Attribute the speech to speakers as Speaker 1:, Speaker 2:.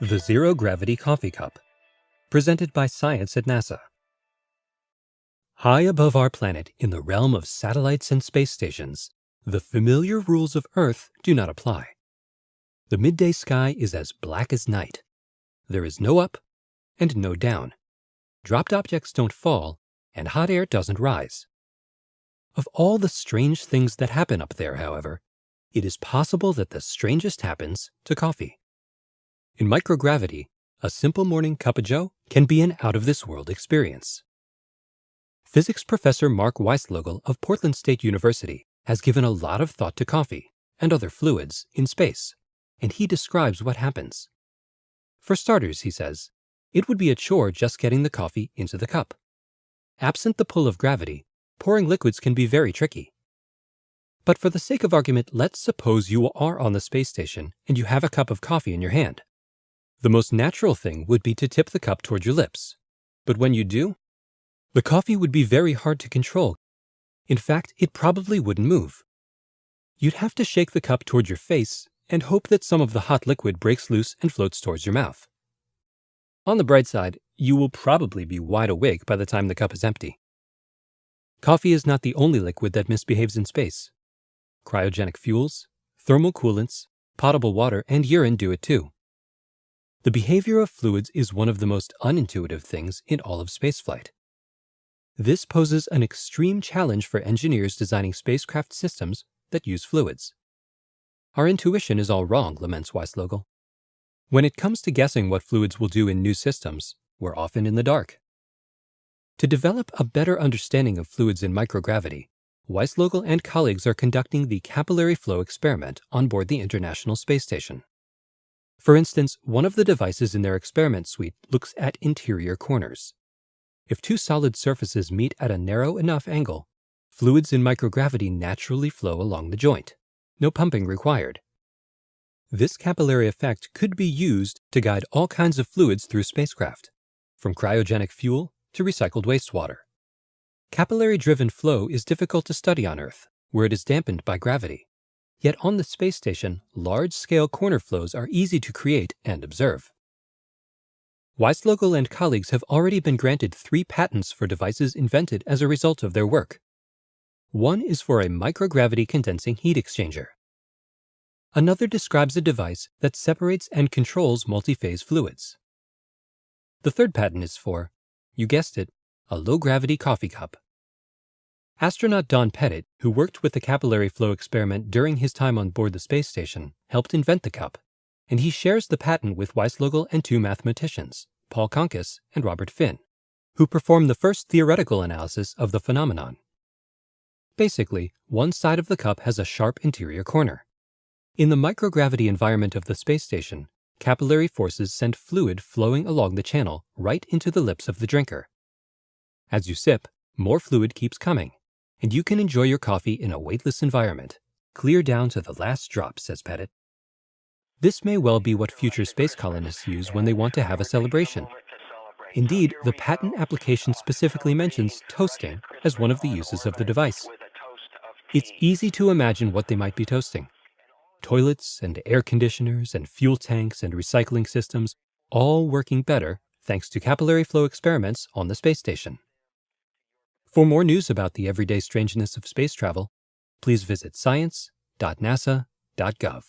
Speaker 1: The Zero-Gravity Coffee Cup, presented by Science at NASA. High above our planet, in the realm of satellites and space stations, the familiar rules of Earth do not apply. The midday sky is as black as night. There is no up and no down. Dropped objects don't fall, and hot air doesn't rise. Of all the strange things that happen up there, however, it is possible that the strangest happens to coffee. In microgravity, a simple morning cup of joe can be an out-of-this-world experience. Physics professor Mark Weislogel of Portland State University has given a lot of thought to coffee and other fluids in space, and he describes what happens. For starters, he says, it would be a chore just getting the coffee into the cup. Absent the pull of gravity, pouring liquids can be very tricky. But for the sake of argument, let's suppose you are on the space station and you have a cup of coffee in your hand. The most natural thing would be to tip the cup toward your lips. But when you do, the coffee would be very hard to control. In fact, it probably wouldn't move. You'd have to shake the cup toward your face and hope that some of the hot liquid breaks loose and floats towards your mouth. On the bright side, you will probably be wide awake by the time the cup is empty. Coffee is not the only liquid that misbehaves in space. Cryogenic fuels, thermal coolants, potable water, and urine do it too. The behavior of fluids is one of the most unintuitive things in all of spaceflight. This poses an extreme challenge for engineers designing spacecraft systems that use fluids. Our intuition is all wrong, laments Weislogel. When it comes to guessing what fluids will do in new systems, we're often in the dark. To develop a better understanding of fluids in microgravity, Weislogel and colleagues are conducting the capillary flow experiment on board the International Space Station. For instance, one of the devices in their experiment suite looks at interior corners. If two solid surfaces meet at a narrow enough angle, fluids in microgravity naturally flow along the joint. No pumping required. This capillary effect could be used to guide all kinds of fluids through spacecraft, from cryogenic fuel to recycled wastewater. Capillary-driven flow is difficult to study on Earth, where it is dampened by gravity. Yet on the space station, large-scale corner flows are easy to create and observe. Weislogel and colleagues have already been granted 3 patents for devices invented as a result of their work. One is for a microgravity condensing heat exchanger. Another describes a device that separates and controls multi-phase fluids. The third patent is for, you guessed it, a low-gravity coffee cup. Astronaut Don Pettit, who worked with the capillary flow experiment during his time on board the space station, helped invent the cup, and he shares the patent with Weislogel and 2 mathematicians, Paul Konkis and Robert Finn, who performed the first theoretical analysis of the phenomenon. Basically, one side of the cup has a sharp interior corner. In the microgravity environment of the space station, capillary forces send fluid flowing along the channel right into the lips of the drinker. As you sip, more fluid keeps coming, and you can enjoy your coffee in a weightless environment, clear down to the last drop, says Pettit. This may well be what future space colonists use when they want to have a celebration. Indeed, the patent application specifically mentions toasting as one of the uses of the device. It's easy to imagine what they might be toasting. Toilets and air conditioners and fuel tanks and recycling systems, all working better thanks to capillary flow experiments on the space station. For more news about the everyday strangeness of space travel, please visit science.nasa.gov.